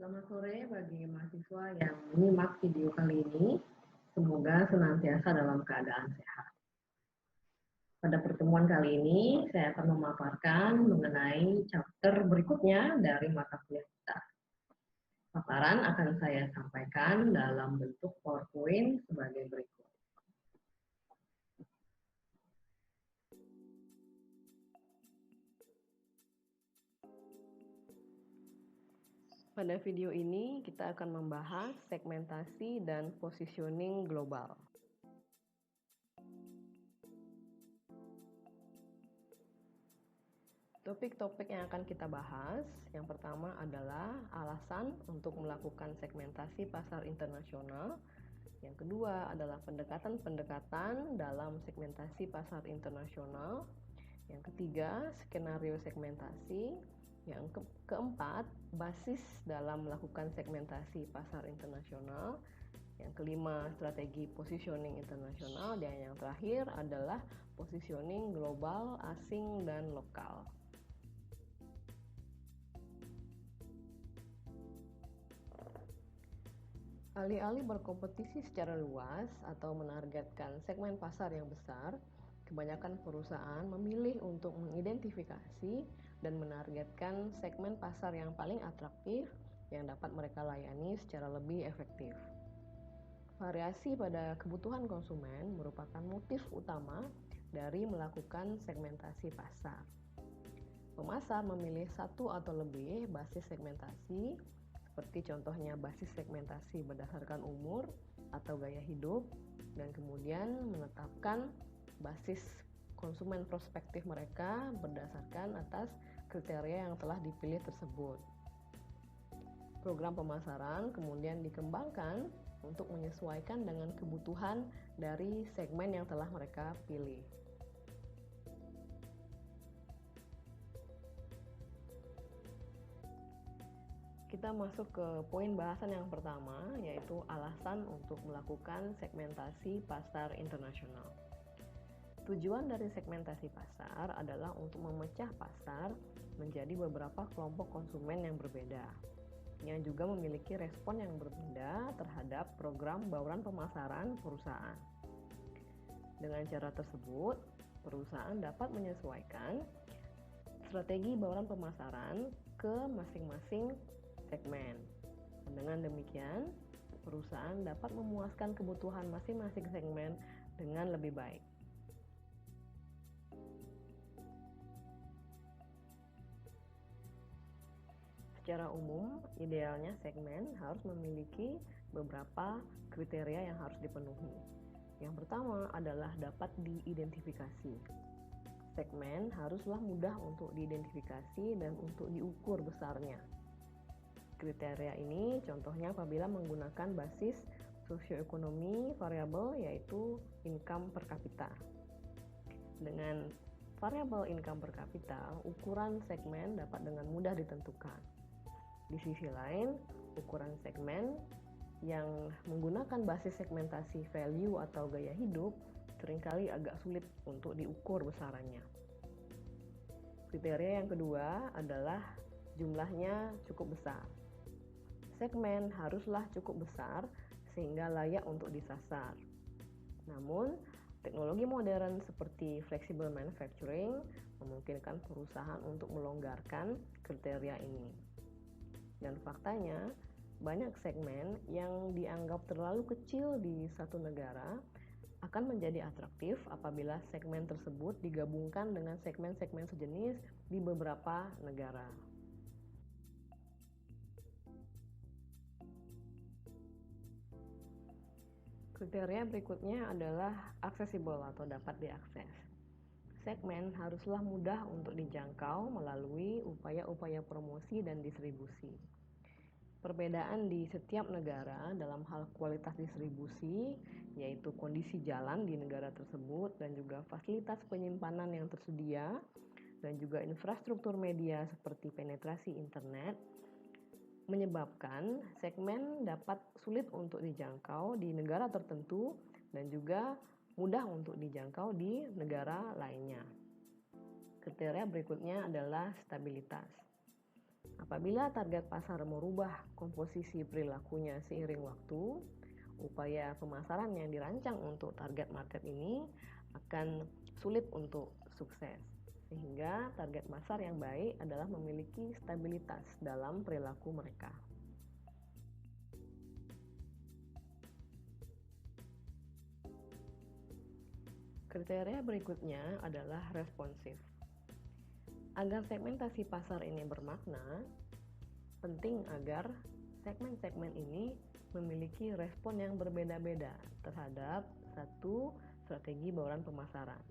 Selamat sore bagi mahasiswa yang menyimak video kali ini. Semoga senantiasa dalam keadaan sehat. Pada pertemuan kali ini, saya akan memaparkan mengenai chapter berikutnya dari mata kuliah kita. Paparan akan saya sampaikan dalam bentuk PowerPoint sebagai berikut. Pada video ini kita akan membahas segmentasi dan positioning global. Topik-topik yang akan kita bahas, yang pertama adalah alasan untuk melakukan segmentasi pasar internasional. Yang kedua adalah pendekatan-pendekatan dalam segmentasi pasar internasional. Yang ketiga, skenario segmentasi. Yang keempat, basis dalam melakukan segmentasi pasar internasional. Yang kelima, strategi positioning internasional. Dan yang terakhir adalah positioning global, asing, dan lokal. Alih-alih berkompetisi secara luas atau menargetkan segmen pasar yang besar, kebanyakan perusahaan memilih untuk mengidentifikasi dan menargetkan segmen pasar yang paling atraktif yang dapat mereka layani secara lebih efektif. Variasi pada kebutuhan konsumen merupakan motif utama dari melakukan segmentasi pasar. Pemasar memilih satu atau lebih basis segmentasi, seperti contohnya basis segmentasi berdasarkan umur atau gaya hidup, dan kemudian menetapkan basis konsumen prospektif mereka berdasarkan atas kriteria yang telah dipilih tersebut. Program pemasaran kemudian dikembangkan untuk menyesuaikan dengan kebutuhan dari segmen yang telah mereka pilih. Kita masuk ke poin bahasan yang pertama, yaitu alasan untuk melakukan segmentasi pasar internasional. Tujuan dari segmentasi pasar adalah untuk memecah pasar menjadi beberapa kelompok konsumen yang berbeda, yang juga memiliki respon yang berbeda terhadap program bauran pemasaran perusahaan. Dengan cara tersebut, perusahaan dapat menyesuaikan strategi bauran pemasaran ke masing-masing segmen. Dengan demikian, perusahaan dapat memuaskan kebutuhan masing-masing segmen dengan lebih baik. Secara umum, idealnya segmen harus memiliki beberapa kriteria yang harus dipenuhi. Yang pertama adalah dapat diidentifikasi. Segmen haruslah mudah untuk diidentifikasi dan untuk diukur besarnya. Kriteria ini contohnya apabila menggunakan basis sosioekonomi variabel, yaitu income per kapita. Dengan variabel income per kapita, ukuran segmen dapat dengan mudah ditentukan. Di sisi lain, ukuran segmen yang menggunakan basis segmentasi value atau gaya hidup seringkali agak sulit untuk diukur besarannya. Kriteria yang kedua adalah jumlahnya cukup besar. Segmen haruslah cukup besar sehingga layak untuk disasar. Namun, teknologi modern seperti flexible manufacturing memungkinkan perusahaan untuk melonggarkan kriteria ini. Dan faktanya, banyak segmen yang dianggap terlalu kecil di satu negara akan menjadi atraktif apabila segmen tersebut digabungkan dengan segmen-segmen sejenis di beberapa negara. Kriteria berikutnya adalah accessible atau dapat diakses. Segmen haruslah mudah untuk dijangkau melalui upaya-upaya promosi dan distribusi. Perbedaan di setiap negara dalam hal kualitas distribusi, yaitu kondisi jalan di negara tersebut dan juga fasilitas penyimpanan yang tersedia, dan juga infrastruktur media seperti penetrasi internet, menyebabkan segmen dapat sulit untuk dijangkau di negara tertentu dan juga mudah untuk dijangkau di negara lainnya. Kriteria berikutnya adalah stabilitas. Apabila target pasar merubah komposisi perilakunya seiring waktu, upaya pemasaran yang dirancang untuk target market ini akan sulit untuk sukses. Sehingga target pasar yang baik adalah memiliki stabilitas dalam perilaku mereka. Kriteria berikutnya adalah responsif. Agar segmentasi pasar ini bermakna, penting agar segmen-segmen ini memiliki respon yang berbeda-beda terhadap satu strategi bauran pemasaran.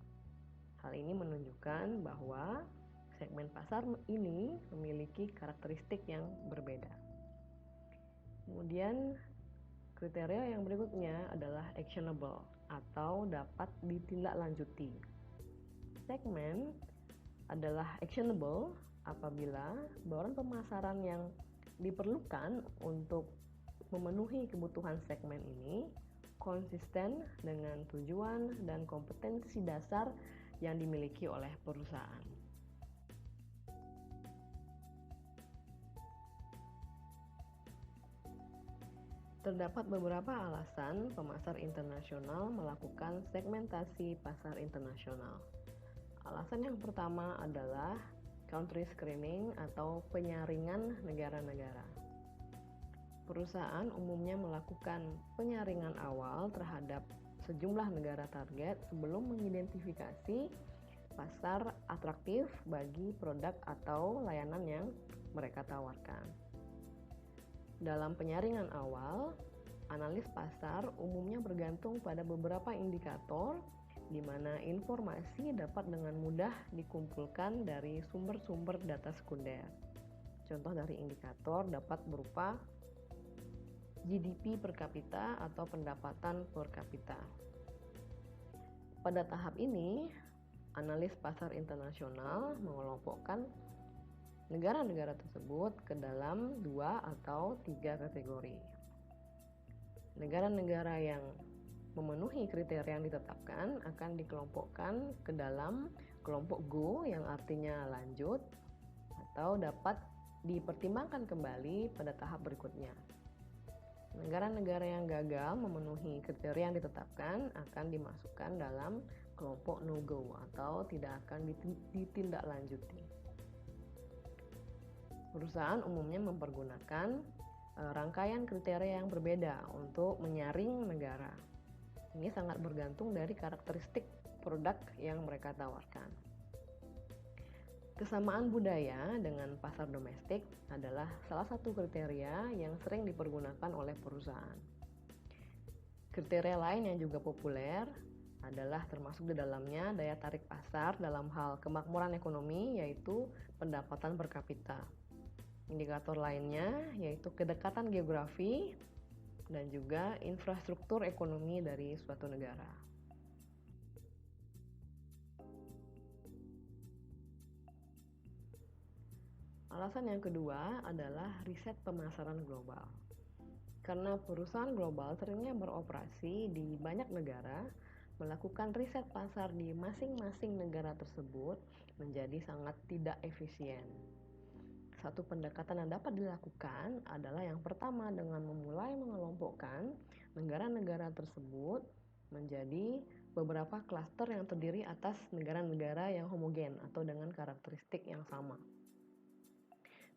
Hal ini menunjukkan bahwa segmen pasar ini memiliki karakteristik yang berbeda. Kemudian kriteria yang berikutnya adalah actionable atau dapat ditindaklanjuti. Segmen adalah actionable apabila bauran pemasaran yang diperlukan untuk memenuhi kebutuhan segmen ini konsisten dengan tujuan dan kompetensi dasar yang dimiliki oleh perusahaan. Terdapat beberapa alasan pemasar internasional melakukan segmentasi pasar internasional. Alasan yang pertama adalah country screening atau penyaringan negara-negara. Perusahaan umumnya melakukan penyaringan awal terhadap sejumlah negara target sebelum mengidentifikasi pasar atraktif bagi produk atau layanan yang mereka tawarkan. Dalam penyaringan awal, analis pasar umumnya bergantung pada beberapa indikator di mana informasi dapat dengan mudah dikumpulkan dari sumber-sumber data sekunder. Contoh dari indikator dapat berupa GDP per kapita atau pendapatan per kapita. Pada tahap ini, analis pasar internasional mengelompokkan negara-negara tersebut ke dalam 2 atau 3 kategori. Negara-negara yang memenuhi kriteria yang ditetapkan akan dikelompokkan ke dalam kelompok Go yang artinya lanjut atau dapat dipertimbangkan kembali pada tahap berikutnya. Negara-negara yang gagal memenuhi kriteria yang ditetapkan akan dimasukkan dalam kelompok no-go atau tidak akan ditindaklanjuti. Perusahaan umumnya mempergunakan rangkaian kriteria yang berbeda untuk menyaring negara. Ini sangat bergantung dari karakteristik produk yang mereka tawarkan. Kesamaan budaya dengan pasar domestik adalah salah satu kriteria yang sering dipergunakan oleh perusahaan. Kriteria lain yang juga populer adalah termasuk di dalamnya daya tarik pasar dalam hal kemakmuran ekonomi, yaitu pendapatan per kapita. Indikator lainnya yaitu kedekatan geografi dan juga infrastruktur ekonomi dari suatu negara. Alasan yang kedua adalah riset pemasaran global. Karena perusahaan global seringnya beroperasi di banyak negara, melakukan riset pasar di masing-masing negara tersebut menjadi sangat tidak efisien. Satu pendekatan yang dapat dilakukan adalah yang pertama dengan memulai mengelompokkan negara-negara tersebut menjadi beberapa klaster yang terdiri atas negara-negara yang homogen atau dengan karakteristik yang sama.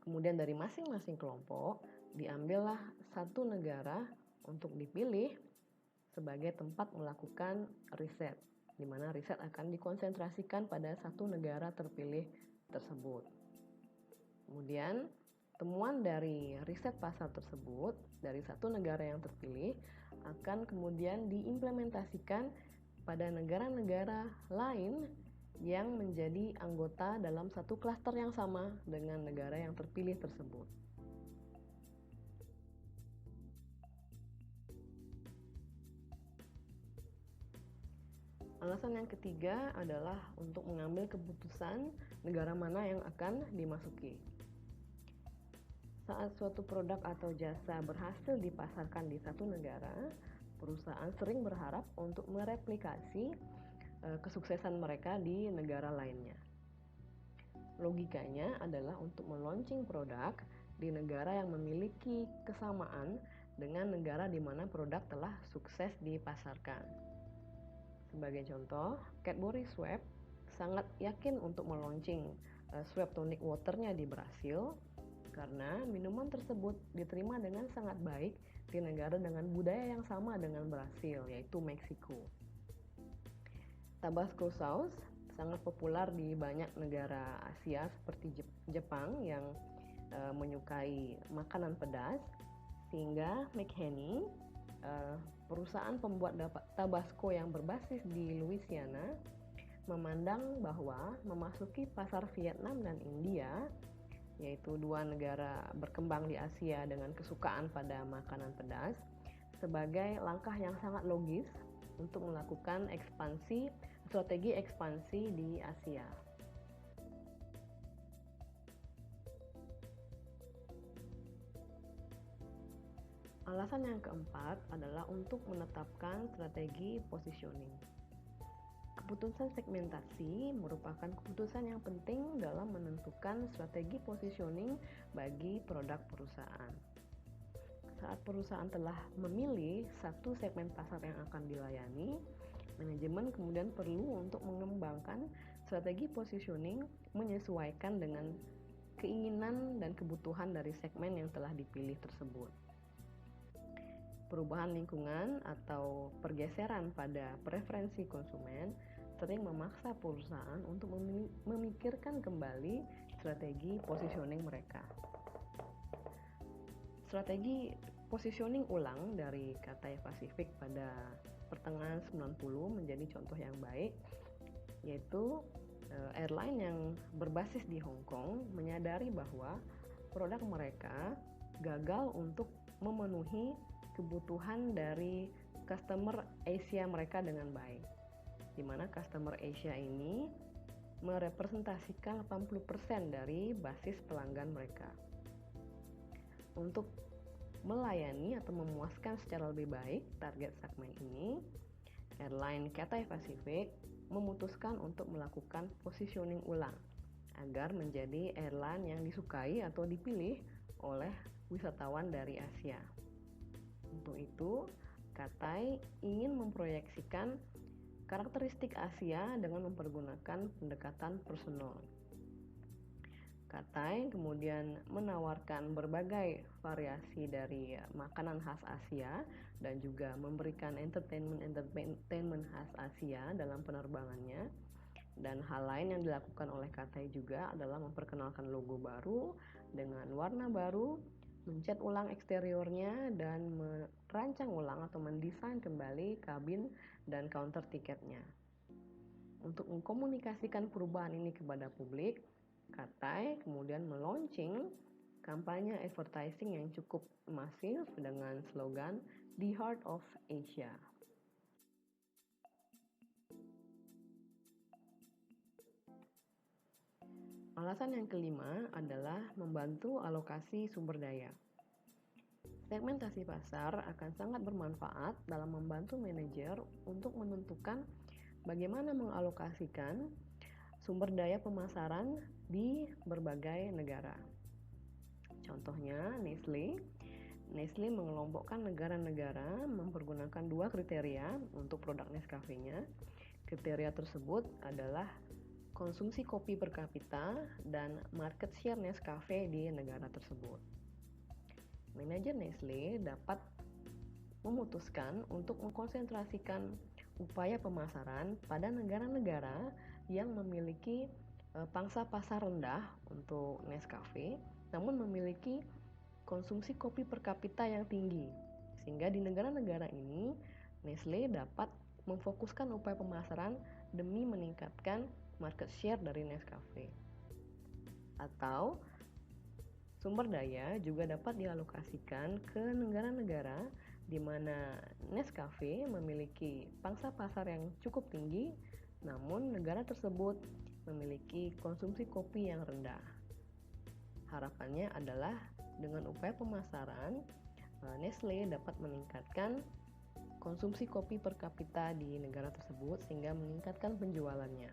Kemudian dari masing-masing kelompok diambillah satu negara untuk dipilih sebagai tempat melakukan riset, di mana riset akan dikonsentrasikan pada satu negara terpilih tersebut. Kemudian temuan dari riset pasar tersebut dari satu negara yang terpilih akan kemudian diimplementasikan pada negara-negara lain yang menjadi anggota dalam satu klaster yang sama dengan negara yang terpilih tersebut. Alasan yang ketiga adalah untuk mengambil keputusan negara mana yang akan dimasuki. Saat suatu produk atau jasa berhasil dipasarkan di satu negara, perusahaan sering berharap untuk mereplikasi kesuksesan mereka di negara lainnya. Logikanya adalah untuk meluncing produk di negara yang memiliki kesamaan dengan negara di mana produk telah sukses dipasarkan. Sebagai contoh, Cadbury Schweppes sangat yakin untuk meluncing Schweppes Tonic Water-nya di Brasil karena minuman tersebut diterima dengan sangat baik di negara dengan budaya yang sama dengan Brasil, yaitu Meksiko. Tabasco sauce sangat populer di banyak negara Asia seperti Jepang yang menyukai makanan pedas, sehingga McHenry, perusahaan pembuat Tabasco yang berbasis di Louisiana, memandang bahwa memasuki pasar Vietnam dan India, yaitu dua negara berkembang di Asia dengan kesukaan pada makanan pedas, sebagai langkah yang sangat logis untuk melakukan strategi ekspansi di Asia. Alasan yang keempat adalah untuk menetapkan strategi positioning. Keputusan segmentasi merupakan keputusan yang penting dalam menentukan strategi positioning bagi produk perusahaan. Saat perusahaan telah memilih satu segmen pasar yang akan dilayani, manajemen kemudian perlu untuk mengembangkan strategi positioning menyesuaikan dengan keinginan dan kebutuhan dari segmen yang telah dipilih tersebut. Perubahan lingkungan atau pergeseran pada preferensi konsumen sering memaksa perusahaan untuk memikirkan kembali strategi positioning mereka. Strategi positioning ulang dari Cathay Pacific pada pertengahan 90 menjadi contoh yang baik, yaitu airline yang berbasis di Hong Kong menyadari bahwa produk mereka gagal untuk memenuhi kebutuhan dari customer Asia mereka dengan baik, di mana customer Asia ini merepresentasikan 80% dari basis pelanggan mereka. Untuk melayani atau memuaskan secara lebih baik target segmen ini, airline Cathay Pacific memutuskan untuk melakukan positioning ulang agar menjadi airline yang disukai atau dipilih oleh wisatawan dari Asia. Untuk itu, Cathay ingin memproyeksikan karakteristik Asia dengan mempergunakan pendekatan personal. Cathay kemudian menawarkan berbagai variasi dari makanan khas Asia dan juga memberikan entertainment khas Asia dalam penerbangannya. Dan hal lain yang dilakukan oleh Cathay juga adalah memperkenalkan logo baru dengan warna baru, mencat ulang eksteriornya, dan merancang ulang atau mendesain kembali kabin dan counter tiketnya. Untuk mengkomunikasikan perubahan ini kepada publik, Cathay kemudian meluncing kampanye advertising yang cukup masif dengan slogan The Heart of Asia. Alasan yang kelima adalah membantu alokasi sumber daya. Segmentasi pasar akan sangat bermanfaat dalam membantu manajer untuk menentukan bagaimana mengalokasikan sumber daya pemasaran di berbagai negara. Contohnya, Nestle mengelompokkan negara-negara mempergunakan dua kriteria untuk produk Nescafe-nya. Kriteria tersebut adalah konsumsi kopi per kapita dan market share Nescafe di negara tersebut. Manajer Nestle dapat memutuskan untuk mengkonsentrasikan upaya pemasaran pada negara-negara yang memiliki pangsa pasar rendah untuk Nescafe, namun memiliki konsumsi kopi per kapita yang tinggi. Sehingga di negara-negara ini, Nestle dapat memfokuskan upaya pemasaran demi meningkatkan market share dari Nescafe. Atau sumber daya juga dapat dialokasikan ke negara-negara di mana Nescafe memiliki pangsa pasar yang cukup tinggi, namun negara tersebut memiliki konsumsi kopi yang rendah. Harapannya adalah dengan upaya pemasaran, Nestle dapat meningkatkan konsumsi kopi per kapita di negara tersebut sehingga meningkatkan penjualannya.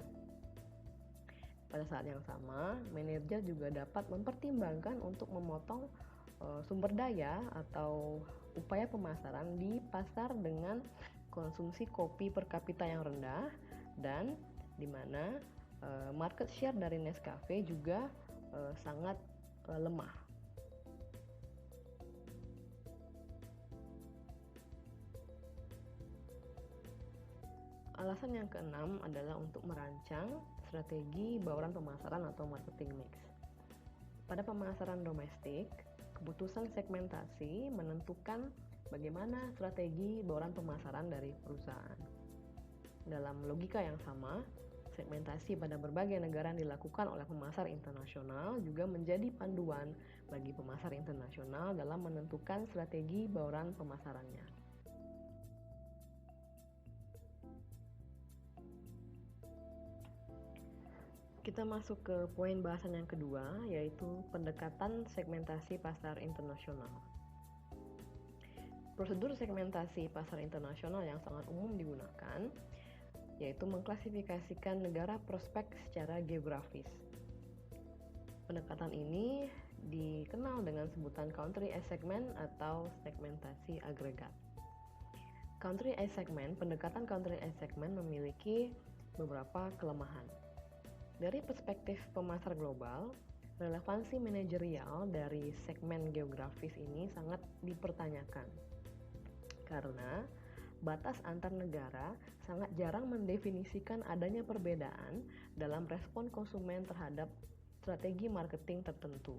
Pada saat yang sama, manajer juga dapat mempertimbangkan untuk memotong sumber daya atau upaya pemasaran di pasar dengan konsumsi kopi per kapita yang rendah dan di mana market share dari Nescafe juga sangat lemah. Alasan yang keenam adalah untuk merancang strategi bauran pemasaran atau marketing mix. Pada pemasaran domestik, keputusan segmentasi menentukan bagaimana strategi bauran pemasaran dari perusahaan. Dalam logika yang sama, segmentasi pada berbagai negara yang dilakukan oleh pemasar internasional juga menjadi panduan bagi pemasar internasional dalam menentukan strategi bauran pemasarannya. Kita masuk ke poin bahasan yang kedua, yaitu pendekatan segmentasi pasar internasional. Prosedur segmentasi pasar internasional yang sangat umum digunakan, yaitu mengklasifikasikan negara prospek secara geografis. Pendekatan ini dikenal dengan sebutan country as segment atau segmentasi agregat. Country as segment, pendekatan country as segment memiliki beberapa kelemahan. Dari perspektif pemasar global, relevansi manajerial dari segmen geografis ini sangat dipertanyakan. Karena batas antar negara sangat jarang mendefinisikan adanya perbedaan dalam respon konsumen terhadap strategi marketing tertentu.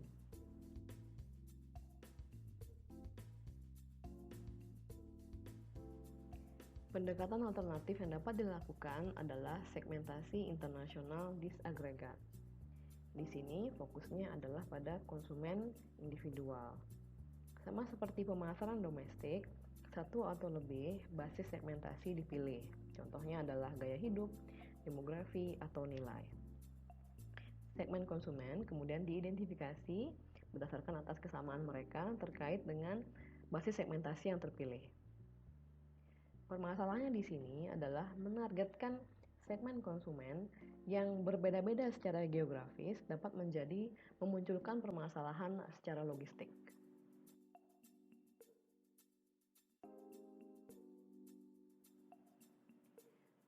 Pendekatan alternatif yang dapat dilakukan adalah segmentasi internasional disagregat. Di sini fokusnya adalah pada konsumen individual. Sama seperti pemasaran domestik, satu atau lebih basis segmentasi dipilih. Contohnya adalah gaya hidup, demografi, atau nilai. Segmen konsumen kemudian diidentifikasi berdasarkan atas kesamaan mereka terkait dengan basis segmentasi yang terpilih. Permasalahannya di sini adalah menargetkan segmen konsumen yang berbeda-beda secara geografis dapat memunculkan permasalahan secara logistik.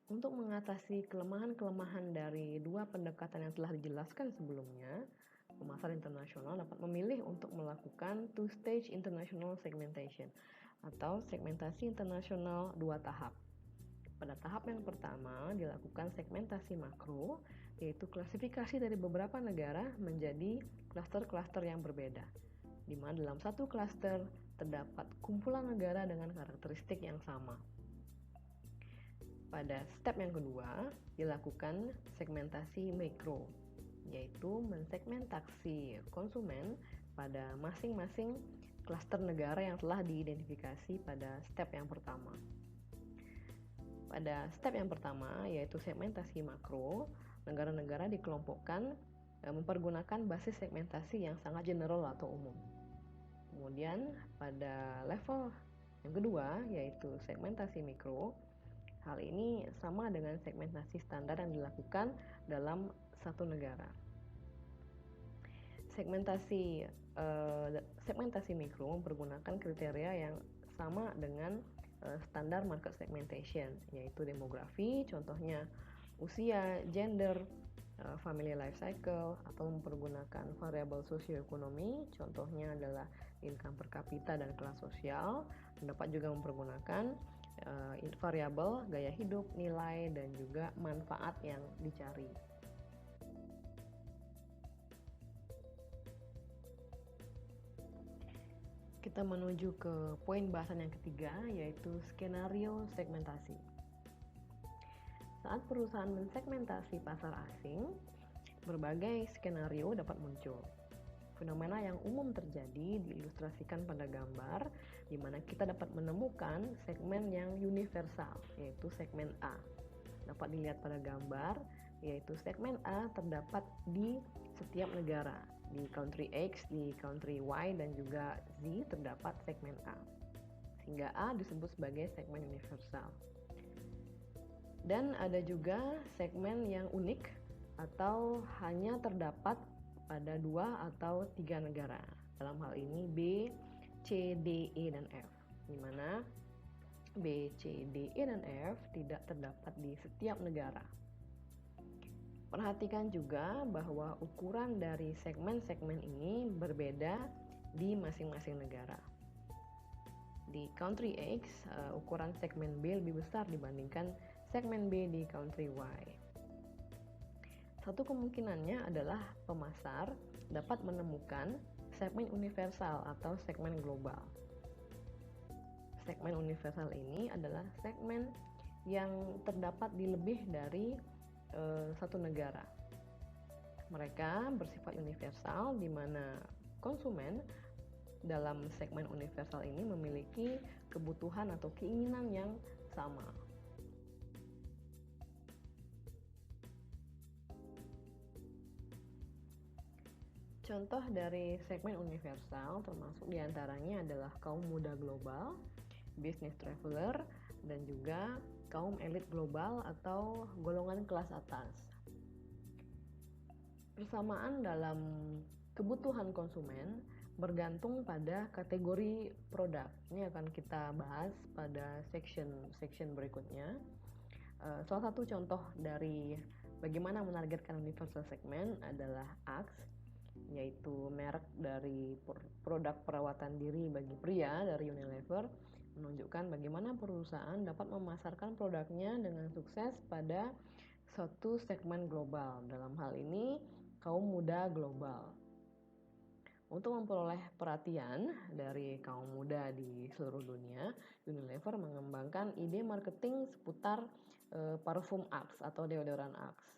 Untuk mengatasi kelemahan-kelemahan dari dua pendekatan yang telah dijelaskan sebelumnya, pemasar internasional dapat memilih untuk melakukan two-stage international segmentation atau segmentasi internasional dua tahap. Pada tahap yang pertama dilakukan segmentasi makro, yaitu klasifikasi dari beberapa negara menjadi klaster-klaster yang berbeda, di mana dalam satu klaster terdapat kumpulan negara dengan karakteristik yang sama. Pada step yang kedua dilakukan segmentasi mikro, yaitu mensegmentasi konsumen pada masing-masing klaster negara yang telah diidentifikasi pada step yang pertama. Pada step yang pertama, yaitu segmentasi makro, negara-negara dikelompokkan mempergunakan basis segmentasi yang sangat general atau umum. Kemudian pada level yang kedua, yaitu segmentasi mikro, hal ini sama dengan segmentasi standar yang dilakukan dalam satu negara. Segmentasi mikro mempergunakan kriteria yang sama dengan standar market segmentation, yaitu demografi, contohnya usia, gender, family life cycle, atau mempergunakan variabel sosioekonomi, contohnya adalah income per kapita dan kelas sosial. Dapat juga mempergunakan variabel gaya hidup, nilai, dan juga manfaat yang dicari. Kita menuju ke poin bahasan yang ketiga, yaitu skenario segmentasi. Saat perusahaan mensegmentasi pasar asing, berbagai skenario dapat muncul. Fenomena yang umum terjadi diilustrasikan pada gambar, di mana kita dapat menemukan segmen yang universal, yaitu segmen A. Dapat dilihat pada gambar, yaitu segmen A terdapat di setiap negara. Di country X, di country Y, dan juga Z terdapat segmen A. Sehingga A disebut sebagai segmen universal. Dan ada juga segmen yang unik atau hanya terdapat pada 2 atau 3 negara. Dalam hal ini B, C, D, E, dan F, di mana B, C, D, E, dan F tidak terdapat di setiap negara. Perhatikan juga bahwa ukuran dari segmen-segmen ini berbeda di masing-masing negara. Di country X, ukuran segmen B lebih besar dibandingkan segmen B di country Y. Satu kemungkinannya adalah pemasar dapat menemukan segmen universal atau segmen global. Segmen universal ini adalah segmen yang terdapat di lebih dari satu negara. Mereka bersifat universal di mana konsumen dalam segmen universal ini memiliki kebutuhan atau keinginan yang sama. Contoh dari segmen universal termasuk diantaranya adalah kaum muda global, business traveler, dan juga kaum elit global atau golongan kelas atas. Persamaan dalam kebutuhan konsumen bergantung pada kategori produk. Ini akan kita bahas pada section berikutnya. Salah satu contoh dari bagaimana menargetkan universal segment adalah Axe, yaitu merek dari produk perawatan diri bagi pria dari Unilever, menunjukkan bagaimana perusahaan dapat memasarkan produknya dengan sukses pada suatu segmen global. Dalam hal ini, kaum muda global. Untuk memperoleh perhatian dari kaum muda di seluruh dunia, Unilever mengembangkan ide marketing seputar parfum Axe atau deodoran Axe.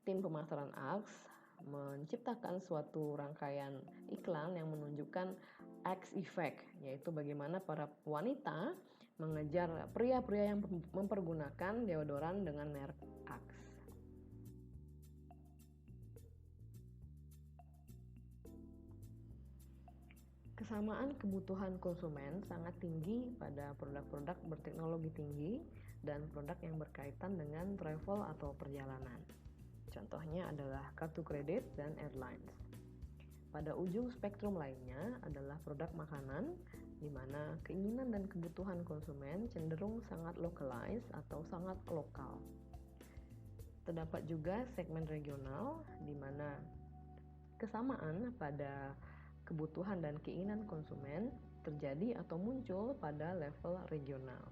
Tim pemasaran Axe menciptakan suatu rangkaian iklan yang menunjukkan Axe Effect, yaitu bagaimana para wanita mengejar pria-pria yang mempergunakan deodoran dengan merek Axe. Kesamaan kebutuhan konsumen sangat tinggi pada produk-produk berteknologi tinggi dan produk yang berkaitan dengan travel atau perjalanan. Contohnya adalah kartu kredit dan airlines. Pada ujung spektrum lainnya adalah produk makanan, di mana keinginan dan kebutuhan konsumen cenderung sangat localized atau sangat lokal. Terdapat juga segmen regional, di mana kesamaan pada kebutuhan dan keinginan konsumen terjadi atau muncul pada level regional.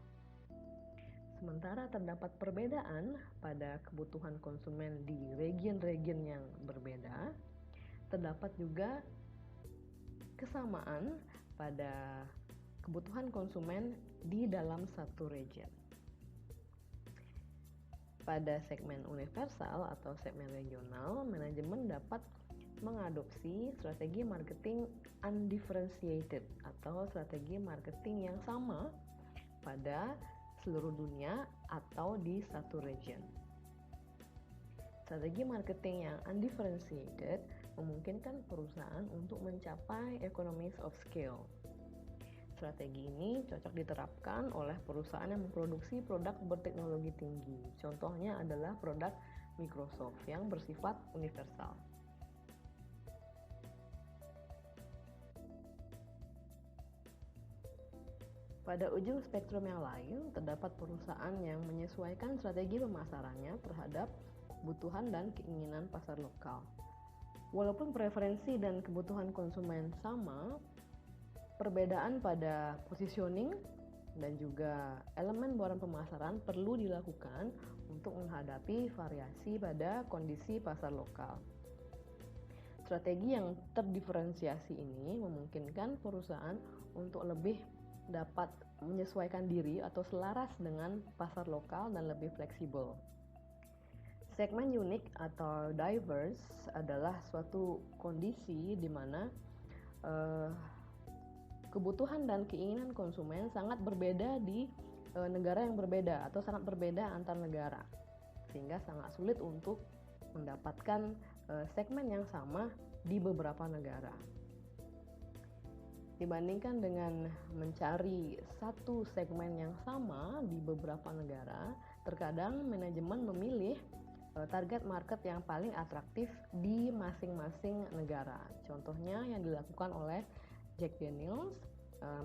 Sementara terdapat perbedaan pada kebutuhan konsumen di region-region yang berbeda, terdapat juga kesamaan pada kebutuhan konsumen di dalam satu region. Pada segmen universal atau segmen regional, manajemen dapat mengadopsi strategi marketing undifferentiated atau strategi marketing yang sama pada seluruh dunia atau di satu region. Strategi marketing yang undifferentiated memungkinkan perusahaan untuk mencapai economies of scale. Strategi ini cocok diterapkan oleh perusahaan yang memproduksi produk berteknologi tinggi. Contohnya adalah produk Microsoft yang bersifat universal. Pada ujung spektrum yang lain, terdapat perusahaan yang menyesuaikan strategi pemasarannya terhadap kebutuhan dan keinginan pasar lokal. Walaupun preferensi dan kebutuhan konsumen sama, perbedaan pada positioning dan juga elemen barang pemasaran perlu dilakukan untuk menghadapi variasi pada kondisi pasar lokal. Strategi yang terdiferensiasi ini memungkinkan perusahaan untuk lebih dapat menyesuaikan diri atau selaras dengan pasar lokal dan lebih fleksibel. Segmen unik atau diverse adalah suatu kondisi di mana kebutuhan dan keinginan konsumen sangat berbeda di negara yang berbeda atau sangat berbeda antar negara, sehingga sangat sulit untuk mendapatkan segmen yang sama di beberapa negara. Dibandingkan dengan mencari satu segmen yang sama di beberapa negara, terkadang manajemen memilih target market yang paling atraktif di masing-masing negara. Contohnya yang dilakukan oleh Jack Daniel's,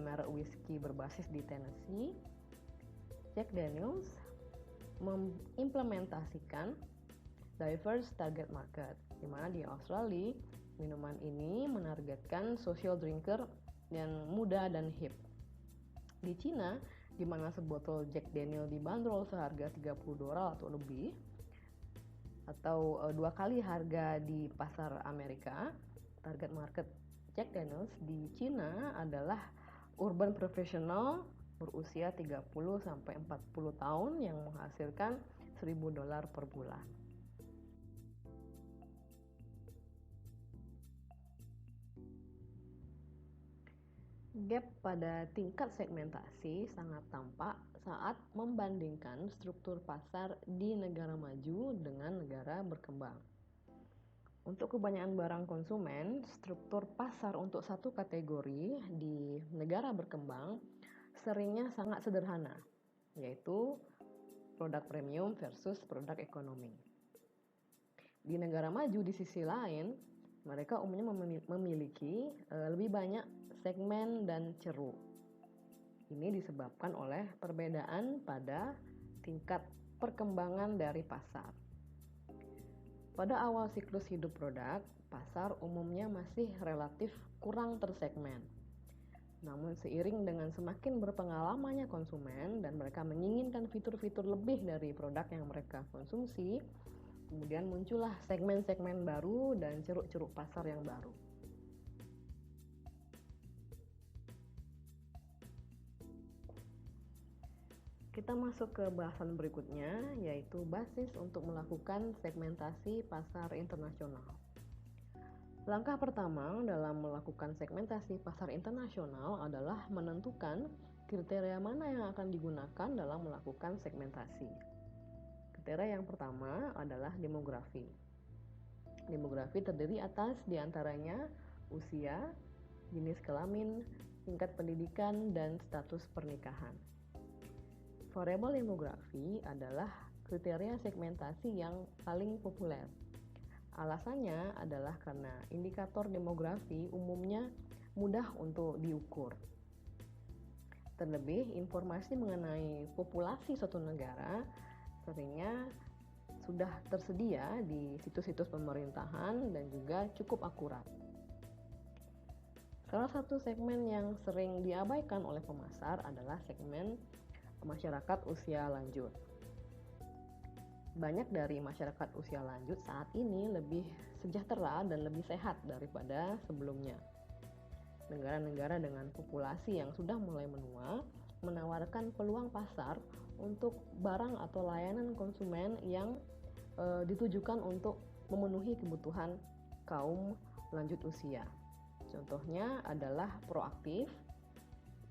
merek whisky berbasis di Tennessee. Jack Daniel's mengimplementasikan diverse target market, di mana di Australia minuman ini menargetkan social drinker yang muda dan hip. Di Cina, di mana sebotol Jack Daniel dibanderol seharga $30 atau lebih, atau 2 kali harga di pasar Amerika, target market Jack Daniel's di Cina adalah urban professional berusia 30-40 tahun yang menghasilkan $1.000 per bulan. Gap pada tingkat segmentasi sangat tampak saat membandingkan struktur pasar di negara maju dengan negara berkembang. Untuk kebanyakan barang konsumen, struktur pasar untuk satu kategori di negara berkembang seringnya sangat sederhana, yaitu produk premium versus produk ekonomi. Di negara maju di sisi lain, mereka umumnya memiliki lebih banyak segmen dan ceruk. Ini disebabkan oleh perbedaan pada tingkat perkembangan dari pasar. Pada awal siklus hidup produk, pasar umumnya masih relatif kurang tersegmen. Namun seiring dengan semakin berpengalamannya konsumen dan mereka menginginkan fitur-fitur lebih dari produk yang mereka konsumsi, kemudian muncullah segmen-segmen baru dan ceruk-ceruk pasar yang baru. Kita masuk ke bahasan berikutnya, yaitu basis untuk melakukan segmentasi pasar internasional. Langkah pertama dalam melakukan segmentasi pasar internasional adalah menentukan kriteria mana yang akan digunakan dalam melakukan segmentasi. Kriteria yang pertama adalah demografi. Demografi terdiri atas diantaranya usia, jenis kelamin, tingkat pendidikan, dan status pernikahan. Variabel demografi adalah kriteria segmentasi yang paling populer. Alasannya adalah karena indikator demografi umumnya mudah untuk diukur. Terlebih, informasi mengenai populasi suatu negara seringnya sudah tersedia di situs-situs pemerintahan dan juga cukup akurat. Salah satu segmen yang sering diabaikan oleh pemasar adalah segmen masyarakat usia lanjut. Banyak dari masyarakat usia lanjut saat ini lebih sejahtera dan lebih sehat daripada sebelumnya. Negara-negara dengan populasi yang sudah mulai menua menawarkan peluang pasar untuk barang atau layanan konsumen yang ditujukan untuk memenuhi kebutuhan kaum lanjut usia. Contohnya adalah Proaktif.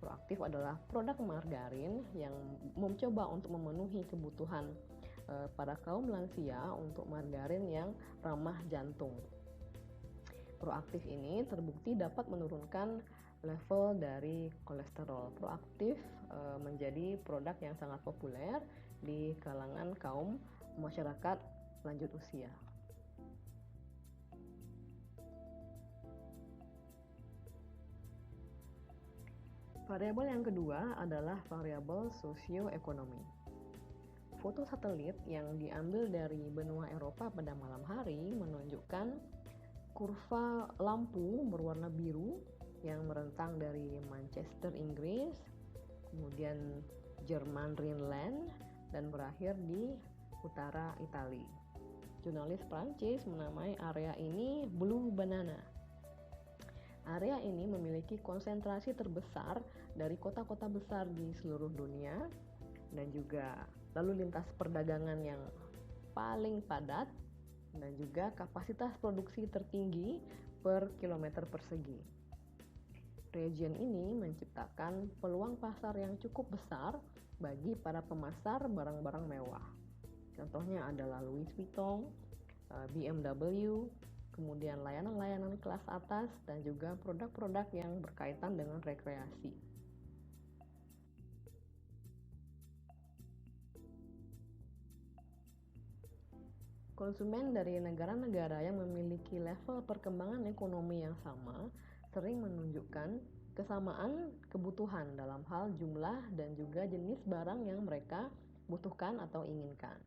Proaktif adalah produk margarin yang mencoba untuk memenuhi kebutuhan para kaum lansia untuk margarin yang ramah jantung. Proaktif ini terbukti dapat menurunkan level dari kolesterol. Proaktif menjadi produk yang sangat populer di kalangan kaum masyarakat lanjut usia. Variabel yang kedua adalah variabel sosioekonomi. Foto satelit yang diambil dari benua Eropa pada malam hari menunjukkan kurva lampu berwarna biru yang merentang dari Manchester, Inggris, kemudian Jerman Rhineland, dan berakhir di utara Italia. Jurnalis Prancis menamai area ini Blue Banana. Area ini memiliki konsentrasi terbesar dari kota-kota besar di seluruh dunia dan juga lalu lintas perdagangan yang paling padat dan juga kapasitas produksi tertinggi per kilometer persegi. Region ini menciptakan peluang pasar yang cukup besar bagi para pemasar barang-barang mewah. Contohnya adalah Louis Vuitton, BMW, kemudian layanan-layanan kelas atas, dan juga produk-produk yang berkaitan dengan rekreasi. Konsumen dari negara-negara yang memiliki level perkembangan ekonomi yang sama sering menunjukkan kesamaan kebutuhan dalam hal jumlah dan juga jenis barang yang mereka butuhkan atau inginkan.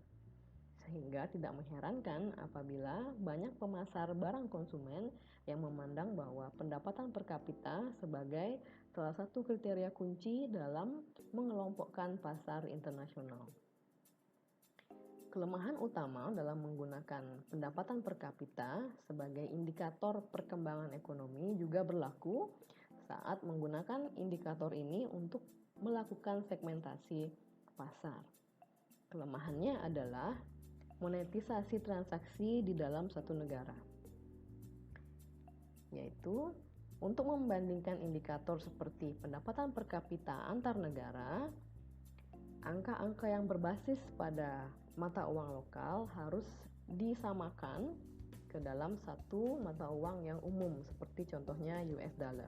Sehingga tidak mengherankan apabila banyak pemasar barang konsumen yang memandang bahwa pendapatan per kapita sebagai salah satu kriteria kunci dalam mengelompokkan pasar internasional. Kelemahan utama dalam menggunakan pendapatan per kapita sebagai indikator perkembangan ekonomi juga berlaku saat menggunakan indikator ini untuk melakukan segmentasi pasar. Kelemahannya adalah monetisasi transaksi di dalam satu negara, yaitu untuk membandingkan indikator seperti pendapatan per kapita antar negara, angka-angka yang berbasis pada mata uang lokal harus disamakan ke dalam satu mata uang yang umum seperti contohnya US dollar.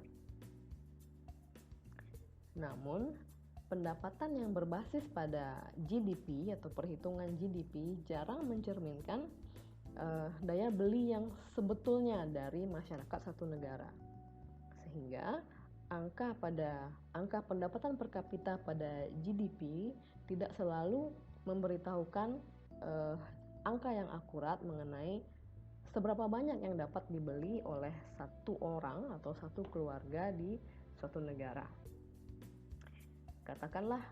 Namun, pendapatan yang berbasis pada GDP atau perhitungan GDP jarang mencerminkan daya beli yang sebetulnya dari masyarakat satu negara. Sehingga angka pendapatan per kapita pada GDP tidak selalu memberitahukan angka yang akurat mengenai seberapa banyak yang dapat dibeli oleh satu orang atau satu keluarga di suatu negara. Katakanlah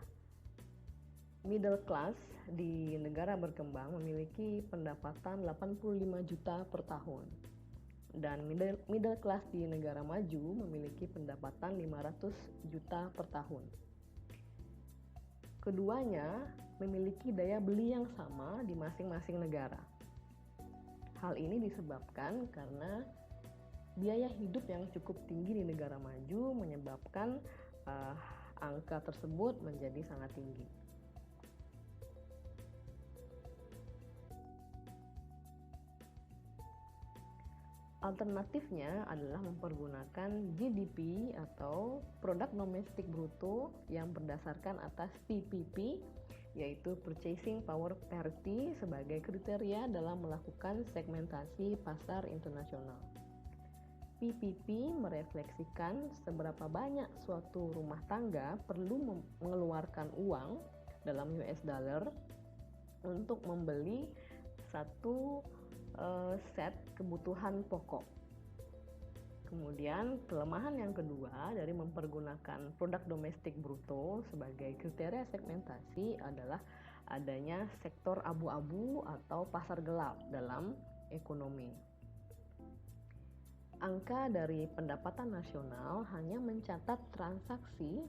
middle class di negara berkembang memiliki pendapatan 85 juta per tahun. Dan middle class di negara maju memiliki pendapatan 500 juta per tahun. Keduanya memiliki daya beli yang sama di masing-masing negara. Hal ini disebabkan karena biaya hidup yang cukup tinggi di negara maju menyebabkan angka tersebut menjadi sangat tinggi. Alternatifnya adalah mempergunakan GDP atau Produk Domestik Bruto yang berdasarkan atas PPP, yaitu Purchasing Power Parity, sebagai kriteria dalam melakukan segmentasi pasar internasional. PPP merefleksikan seberapa banyak suatu rumah tangga perlu mengeluarkan uang dalam US dollar untuk membeli satu set kebutuhan pokok. Kemudian kelemahan yang kedua dari mempergunakan produk domestik bruto sebagai kriteria segmentasi adalah adanya sektor abu-abu atau pasar gelap dalam ekonomi. Angka dari pendapatan nasional hanya mencatat transaksi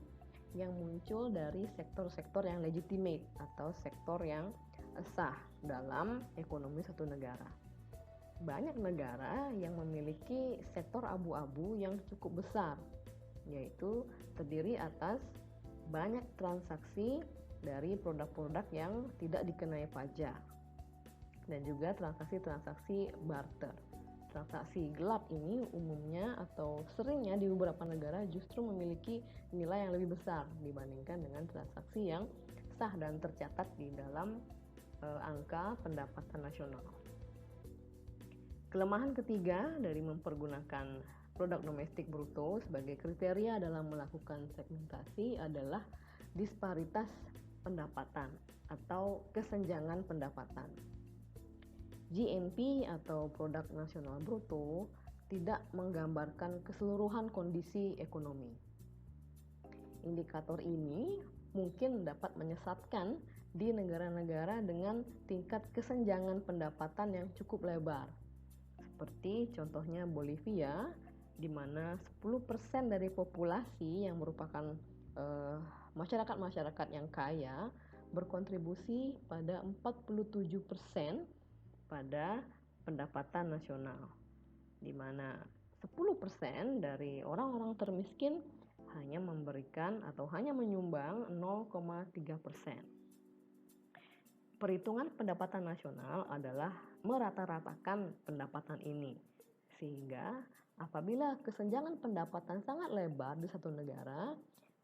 yang muncul dari sektor-sektor yang legitimate atau sektor yang sah dalam ekonomi satu negara. Banyak negara yang memiliki sektor abu-abu yang cukup besar, yaitu terdiri atas banyak transaksi dari produk-produk yang tidak dikenai pajak dan juga transaksi-transaksi barter. Transaksi gelap ini umumnya atau seringnya di beberapa negara justru memiliki nilai yang lebih besar dibandingkan dengan transaksi yang sah dan tercatat di dalam angka pendapatan nasional. Kelemahan ketiga dari mempergunakan produk domestik bruto sebagai kriteria dalam melakukan segmentasi adalah disparitas pendapatan atau kesenjangan pendapatan. GNP atau produk nasional bruto tidak menggambarkan keseluruhan kondisi ekonomi. Indikator ini mungkin dapat menyesatkan di negara-negara dengan tingkat kesenjangan pendapatan yang cukup lebar. Seperti contohnya Bolivia, di mana 10% dari populasi yang merupakan masyarakat-masyarakat yang kaya berkontribusi pada 47% pada pendapatan nasional, di mana 10% dari orang-orang termiskin hanya memberikan atau hanya menyumbang 0,3%. Perhitungan pendapatan nasional adalah merata-ratakan pendapatan ini, sehingga apabila kesenjangan pendapatan sangat lebar di satu negara,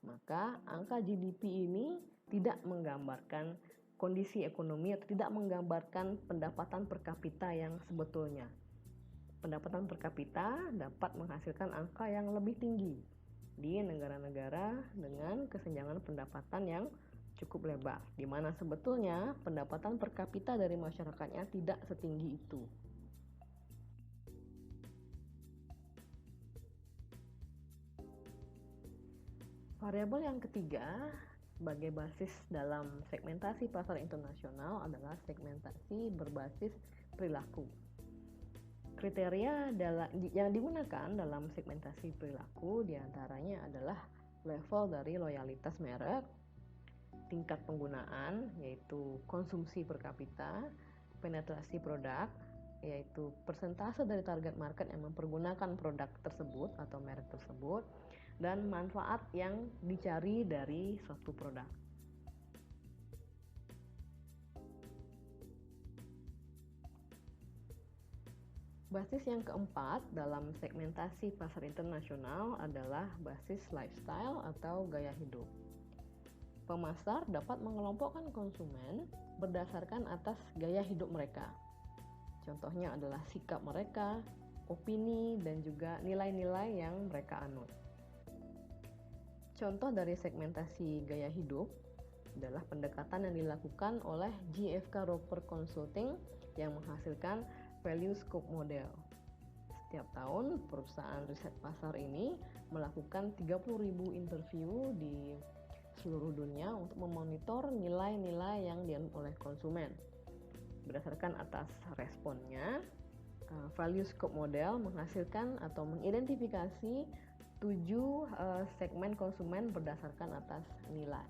maka angka GDP ini tidak menggambarkan kondisi ekonomi atau tidak menggambarkan pendapatan per kapita yang sebetulnya. Pendapatan per kapita dapat menghasilkan angka yang lebih tinggi di negara-negara dengan kesenjangan pendapatan yang cukup lebar, di mana sebetulnya pendapatan per kapita dari masyarakatnya tidak setinggi itu. Variabel yang ketiga sebagai basis dalam segmentasi pasar internasional adalah segmentasi berbasis perilaku. Kriteria yang digunakan dalam segmentasi perilaku diantaranya adalah level dari loyalitas merek, tingkat penggunaan yaitu konsumsi per kapita, penetrasi produk yaitu persentase dari target market yang mempergunakan produk tersebut atau merek tersebut, dan manfaat yang dicari dari suatu produk. Basis yang keempat dalam segmentasi pasar internasional adalah basis lifestyle atau gaya hidup. Pemasar dapat mengelompokkan konsumen berdasarkan atas gaya hidup mereka. Contohnya adalah sikap mereka, opini, dan juga nilai-nilai yang mereka anut. Contoh dari segmentasi gaya hidup adalah pendekatan yang dilakukan oleh GfK Roper Consulting yang menghasilkan Value Scope Model. Setiap tahun, perusahaan riset pasar ini melakukan 30.000 interview di seluruh dunia untuk memonitor nilai-nilai yang dianut oleh konsumen. Berdasarkan atas responnya, Value Scope Model menghasilkan atau mengidentifikasi 7 segmen konsumen berdasarkan atas nilai.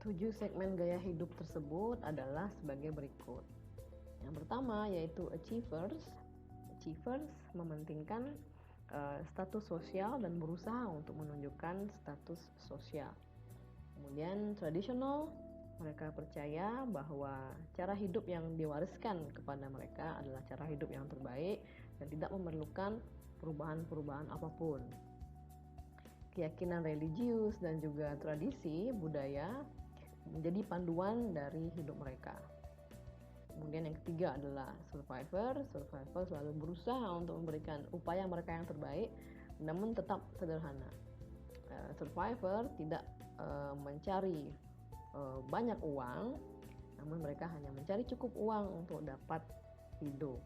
Tujuh segmen gaya hidup tersebut adalah sebagai berikut. Yang pertama yaitu Achievers. Achievers mementingkan status sosial dan berusaha untuk menunjukkan status sosial. Kemudian Traditional, mereka percaya bahwa cara hidup yang diwariskan kepada mereka adalah cara hidup yang terbaik dan tidak memerlukan perubahan-perubahan apapun. Keyakinan religius dan juga tradisi budaya menjadi panduan dari hidup mereka. Kemudian yang ketiga adalah Survivor. Survivor selalu berusaha untuk memberikan upaya mereka yang terbaik, namun tetap sederhana. Survivor tidak mencari banyak uang, namun mereka hanya mencari cukup uang untuk dapat hidup.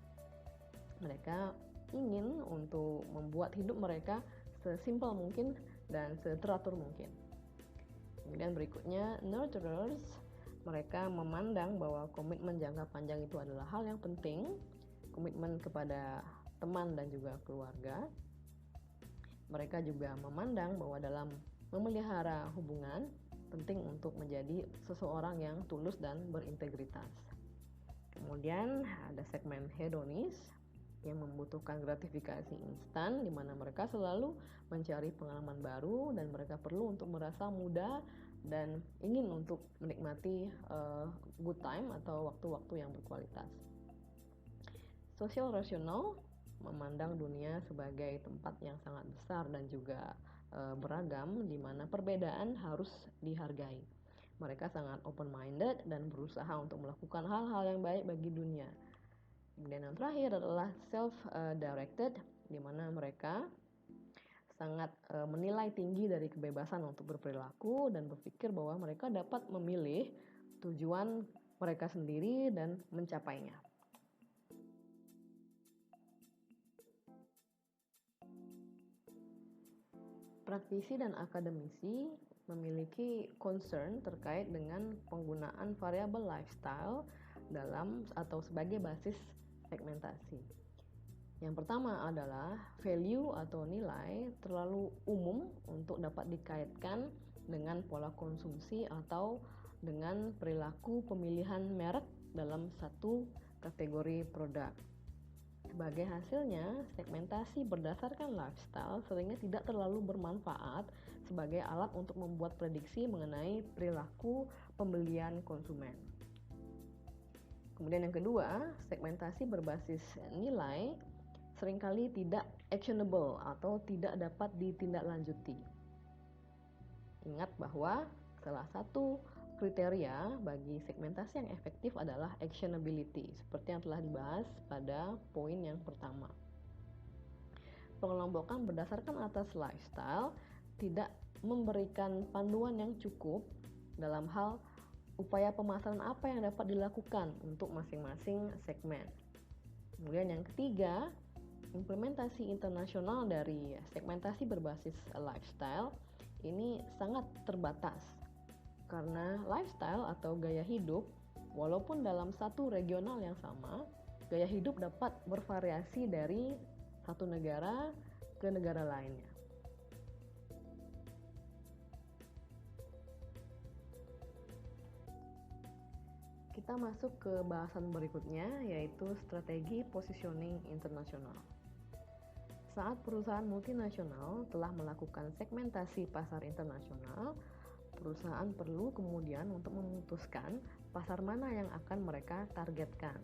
Mereka ingin untuk membuat hidup mereka sesimpel mungkin dan seteratur mungkin. Kemudian berikutnya Nurturers, mereka memandang bahwa komitmen jangka panjang itu adalah hal yang penting, komitmen kepada teman dan juga keluarga. Mereka juga memandang bahwa dalam memelihara hubungan penting untuk menjadi seseorang yang tulus dan berintegritas. Kemudian ada segmen hedonis yang membutuhkan gratifikasi instan, di mana mereka selalu mencari pengalaman baru dan mereka perlu untuk merasa muda dan ingin untuk menikmati good time atau waktu-waktu yang berkualitas. Social rational memandang dunia sebagai tempat yang sangat besar dan juga beragam, di mana perbedaan harus dihargai. Mereka sangat open-minded dan berusaha untuk melakukan hal-hal yang baik bagi dunia. Kemudian yang terakhir adalah self-directed, di mana mereka sangat menilai tinggi dari kebebasan untuk berperilaku dan berpikir bahwa mereka dapat memilih tujuan mereka sendiri dan mencapainya. Praktisi dan akademisi memiliki concern terkait dengan penggunaan variabel lifestyle dalam atau sebagai basis segmentasi. Yang pertama adalah value atau nilai terlalu umum untuk dapat dikaitkan dengan pola konsumsi atau dengan perilaku pemilihan merek dalam satu kategori produk. Sebagai hasilnya, segmentasi berdasarkan lifestyle seringnya tidak terlalu bermanfaat sebagai alat untuk membuat prediksi mengenai perilaku pembelian konsumen. Kemudian yang kedua, segmentasi berbasis nilai seringkali tidak actionable atau tidak dapat ditindaklanjuti. Ingat bahwa salah satu kriteria bagi segmentasi yang efektif adalah actionability, seperti yang telah dibahas pada poin yang pertama. Pengelompokan berdasarkan atas lifestyle tidak memberikan panduan yang cukup dalam hal upaya pemasaran apa yang dapat dilakukan untuk masing-masing segmen. Kemudian yang ketiga, implementasi internasional dari segmentasi berbasis lifestyle ini sangat terbatas karena lifestyle atau gaya hidup, walaupun dalam satu regional yang sama, gaya hidup dapat bervariasi dari satu negara ke negara lainnya. Kita masuk ke bahasan berikutnya, yaitu strategi positioning internasional. Saat perusahaan multinasional telah melakukan segmentasi pasar internasional, perusahaan perlu kemudian untuk memutuskan pasar mana yang akan mereka targetkan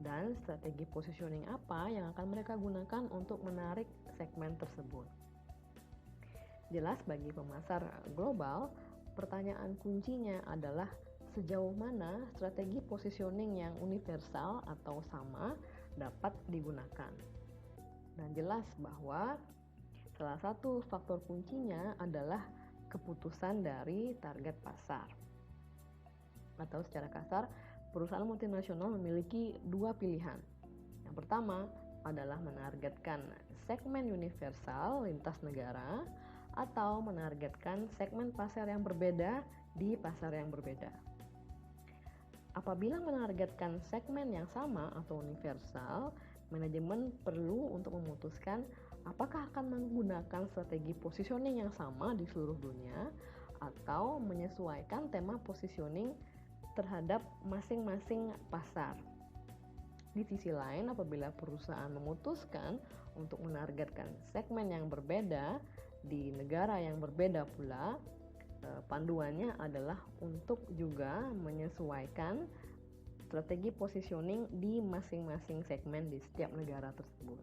dan strategi positioning apa yang akan mereka gunakan untuk menarik segmen tersebut. Jelas bagi pemasar global, pertanyaan kuncinya adalah sejauh mana strategi positioning yang universal atau sama dapat digunakan. Dan jelas bahwa salah satu faktor kuncinya adalah keputusan dari target pasar. Atau secara kasar, perusahaan multinasional memiliki dua pilihan. Yang pertama adalah menargetkan segmen universal lintas negara atau menargetkan segmen pasar yang berbeda di pasar yang berbeda. Apabila menargetkan segmen yang sama atau universal, manajemen perlu untuk memutuskan apakah akan menggunakan strategi positioning yang sama di seluruh dunia atau menyesuaikan tema positioning terhadap masing-masing pasar. Di sisi lain, apabila perusahaan memutuskan untuk menargetkan segmen yang berbeda di negara yang berbeda pula, panduannya adalah untuk juga menyesuaikan strategi positioning di masing-masing segmen di setiap negara tersebut.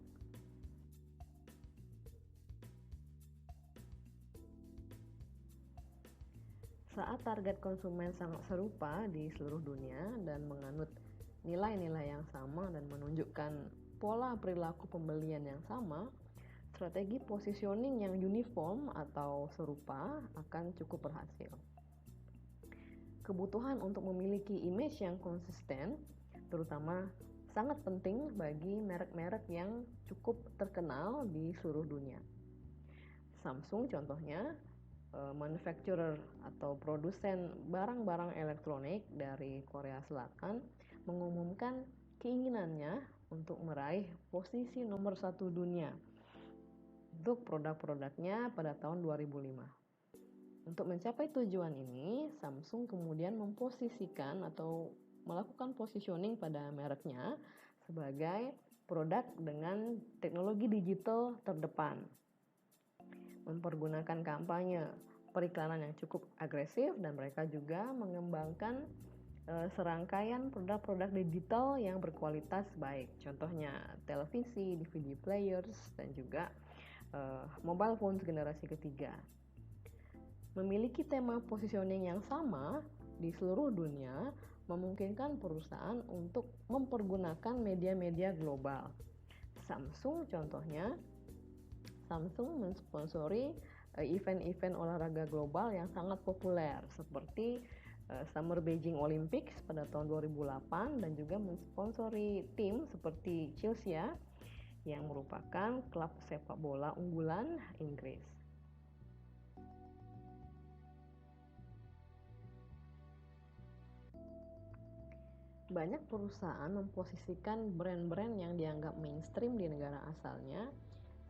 Saat target konsumen sangat serupa di seluruh dunia dan menganut nilai-nilai yang sama dan menunjukkan pola perilaku pembelian yang sama, strategi positioning yang uniform atau serupa akan cukup berhasil. Kebutuhan untuk memiliki image yang konsisten, terutama sangat penting bagi merek-merek yang cukup terkenal di seluruh dunia. Samsung contohnya, manufacturer atau produsen barang-barang elektronik dari Korea Selatan mengumumkan keinginannya untuk meraih posisi nomor 1 dunia untuk produk-produknya pada tahun 2005. Untuk mencapai tujuan ini, Samsung kemudian memposisikan atau melakukan positioning pada mereknya sebagai produk dengan teknologi digital terdepan. Mempergunakan kampanye periklanan yang cukup agresif dan mereka juga mengembangkan serangkaian produk-produk digital yang berkualitas baik. Contohnya televisi, DVD players, dan juga mobile phones generasi ketiga. Memiliki tema positioning yang sama di seluruh dunia memungkinkan perusahaan untuk mempergunakan media-media global. Samsung contohnya, Samsung mensponsori event-event olahraga global yang sangat populer seperti Summer Beijing Olympics pada tahun 2008 dan juga mensponsori tim seperti Chelsea yang merupakan klub sepak bola unggulan Inggris. Banyak perusahaan memposisikan brand-brand yang dianggap mainstream di negara asalnya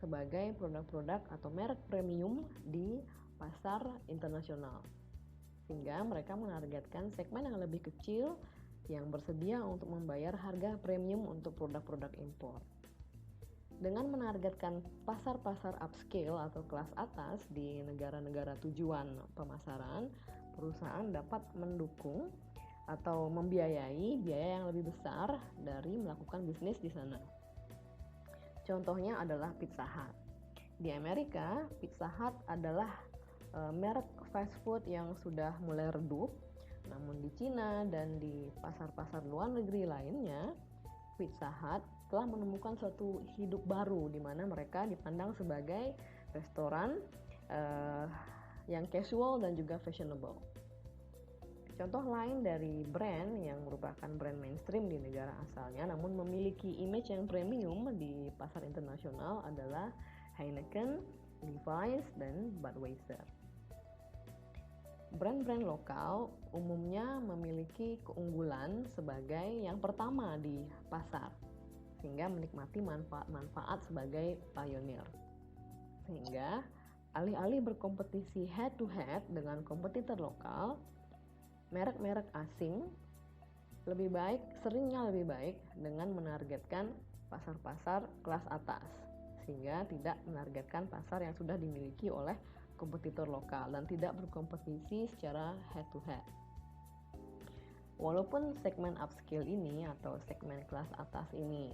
sebagai produk-produk atau merek premium di pasar internasional, sehingga mereka menargetkan segmen yang lebih kecil yang bersedia untuk membayar harga premium untuk produk-produk impor. Dengan menargetkan pasar-pasar upscale atau kelas atas di negara-negara tujuan pemasaran, perusahaan dapat mendukung atau membiayai biaya yang lebih besar dari melakukan bisnis di sana. Contohnya adalah Pizza Hut. Di Amerika, Pizza Hut adalah merek fast food yang sudah mulai redup. Namun di Cina dan di pasar-pasar luar negeri lainnya, Pizza Hut telah menemukan suatu hidup baru di mana mereka dipandang sebagai restoran yang casual dan juga fashionable. Contoh lain dari brand yang merupakan brand mainstream di negara asalnya namun memiliki image yang premium di pasar internasional adalah Heineken, Levi's, dan Budweiser. Brand-brand lokal umumnya memiliki keunggulan sebagai yang pertama di pasar, sehingga menikmati manfaat-manfaat sebagai pionir. Sehingga alih-alih berkompetisi head-to-head dengan kompetitor lokal, merek-merek asing seringnya lebih baik dengan menargetkan pasar-pasar kelas atas, sehingga tidak menargetkan pasar yang sudah dimiliki oleh kompetitor lokal dan tidak berkompetisi secara head to head. Walaupun segmen upscale ini atau segmen kelas atas ini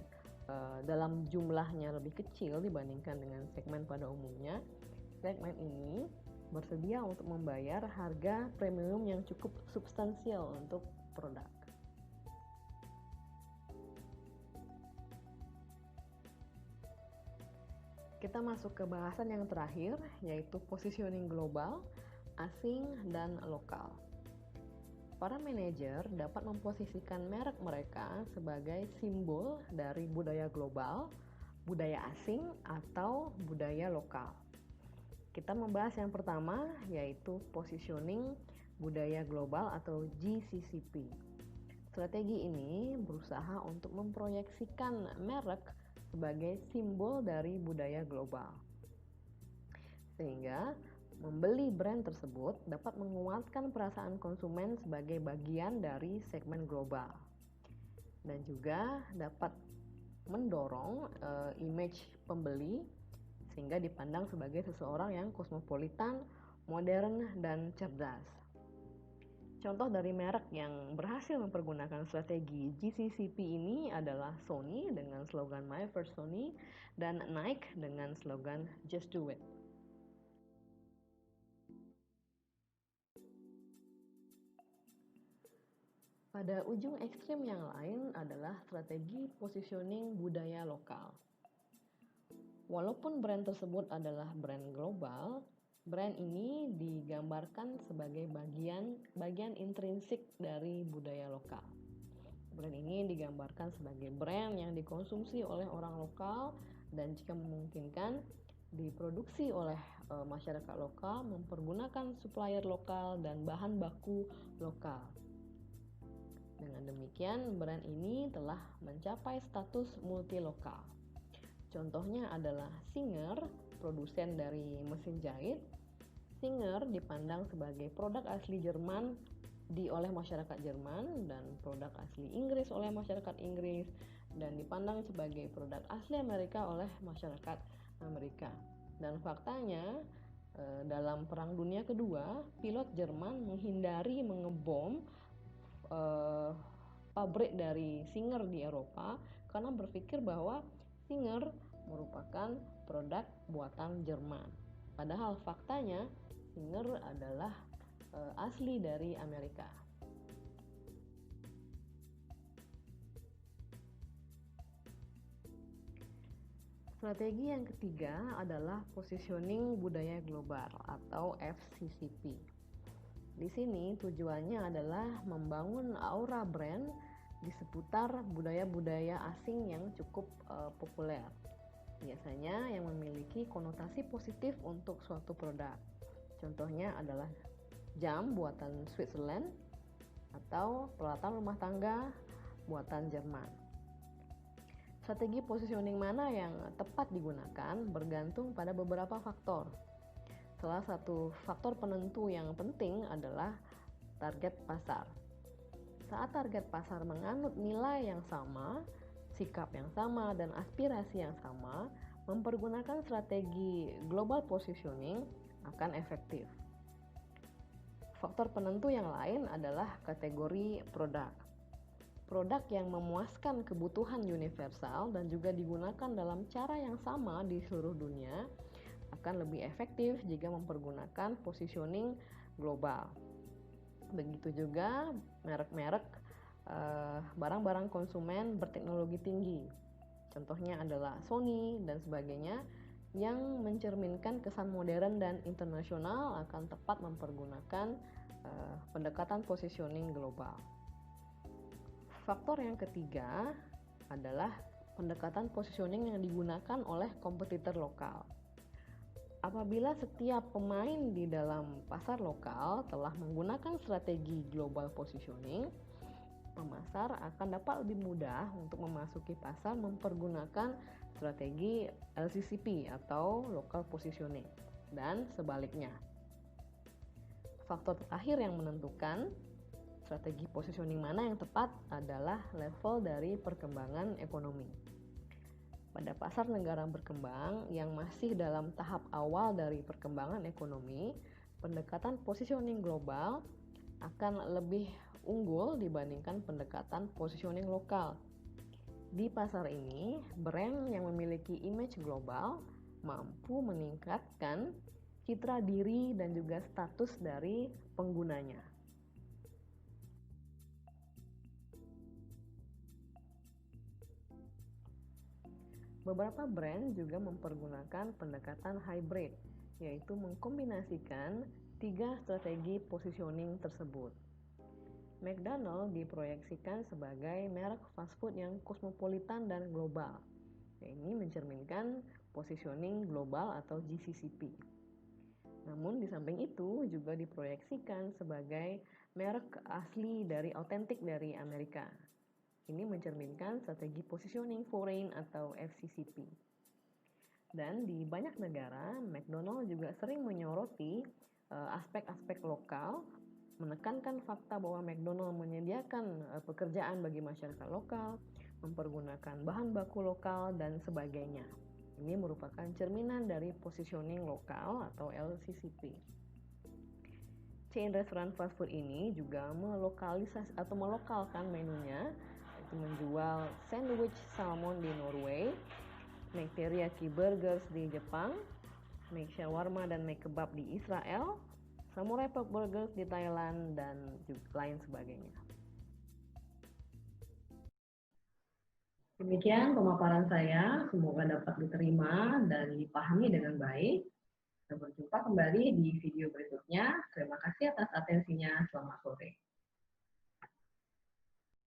dalam jumlahnya lebih kecil dibandingkan dengan segmen pada umumnya, segmen ini bersedia untuk membayar harga premium yang cukup substansial untuk produk. Kita masuk ke bahasan yang terakhir, yaitu positioning global, asing, dan lokal. Para manajer dapat memposisikan merek mereka sebagai simbol dari budaya global, budaya asing, atau budaya lokal. Kita membahas yang pertama, yaitu positioning budaya global atau GCCP. Strategi ini berusaha untuk memproyeksikan merek sebagai simbol dari budaya global. Sehingga membeli brand tersebut dapat menguatkan perasaan konsumen sebagai bagian dari segmen global. Dan juga dapat mendorong image pembeli sehingga dipandang sebagai seseorang yang kosmopolitan, modern, dan cerdas. Contoh dari merek yang berhasil mempergunakan strategi GCCP ini adalah Sony dengan slogan My First Sony dan Nike dengan slogan Just Do It. Pada ujung ekstrim yang lain adalah strategi positioning budaya lokal. Walaupun brand tersebut adalah brand global, brand ini digambarkan sebagai bagian intrinsik dari budaya lokal. Brand ini digambarkan sebagai brand yang dikonsumsi oleh orang lokal dan jika memungkinkan diproduksi oleh masyarakat lokal, mempergunakan supplier lokal dan bahan baku lokal. Dengan demikian, brand ini telah mencapai status multilokal. Contohnya adalah Singer, produsen dari mesin jahit. Singer dipandang sebagai produk asli Jerman oleh masyarakat Jerman dan produk asli Inggris oleh masyarakat Inggris dan dipandang sebagai produk asli Amerika oleh masyarakat Amerika. Dan faktanya dalam Perang Dunia Kedua, pilot Jerman menghindari mengebom pabrik dari Singer di Eropa karena berpikir bahwa Singer merupakan produk buatan Jerman. Padahal faktanya Singer adalah asli dari Amerika. Strategi yang ketiga adalah positioning budaya global atau FCCP. Di sini tujuannya adalah membangun aura brand di seputar budaya-budaya asing yang cukup populer. Biasanya yang memiliki konotasi positif untuk suatu produk. Contohnya adalah jam buatan Switzerland atau peralatan rumah tangga buatan Jerman. Strategi positioning mana yang tepat digunakan bergantung pada beberapa faktor. Salah satu faktor penentu yang penting adalah target pasar. Saat target pasar menganut nilai yang sama, sikap yang sama, dan aspirasi yang sama, mempergunakan strategi global positioning akan efektif. Faktor penentu yang lain adalah kategori produk. Produk yang memuaskan kebutuhan universal dan juga digunakan dalam cara yang sama di seluruh dunia akan lebih efektif jika mempergunakan positioning global. Begitu juga merek-merek barang-barang konsumen berteknologi tinggi. Contohnya adalah Sony dan sebagainya yang mencerminkan kesan modern dan internasional akan tepat mempergunakan pendekatan positioning global. Faktor yang ketiga adalah pendekatan positioning yang digunakan oleh kompetitor lokal. Apabila setiap pemain di dalam pasar lokal telah menggunakan strategi global positioning, pemasar akan dapat lebih mudah untuk memasuki pasar mempergunakan strategi LCCP atau local positioning dan sebaliknya. Faktor terakhir yang menentukan strategi positioning mana yang tepat adalah level dari perkembangan ekonomi. Pada pasar negara berkembang yang masih dalam tahap awal dari perkembangan ekonomi, pendekatan positioning global akan lebih unggul dibandingkan pendekatan positioning lokal. Di pasar ini, brand yang memiliki image global mampu meningkatkan citra diri dan juga status dari penggunanya. Beberapa brand juga mempergunakan pendekatan hybrid, yaitu mengkombinasikan 3 strategi positioning tersebut. McDonald diproyeksikan sebagai merek fast food yang kosmopolitan dan global. Ini mencerminkan positioning global atau GCCP. Namun di samping itu juga diproyeksikan sebagai merek asli dari otentik dari Amerika. Ini mencerminkan strategi positioning foreign atau FCCP. Dan di banyak negara, McDonald juga sering menyoroti aspek-aspek lokal, menekankan fakta bahwa McDonald menyediakan pekerjaan bagi masyarakat lokal, mempergunakan bahan baku lokal, dan sebagainya. Ini merupakan cerminan dari positioning lokal atau LCCP. Chain restoran fast food ini juga melokalisasi atau melokalkan menunya, menjual sandwich salmon di Norway, make teriyaki burgers di Jepang, make shawarma dan make kebab di Israel, samurai pork burgers di Thailand, dan juga lain sebagainya. Demikian pemaparan saya, semoga dapat diterima dan dipahami dengan baik. Sampai berjumpa kembali di video berikutnya. Terima kasih atas atensinya. Selamat sore.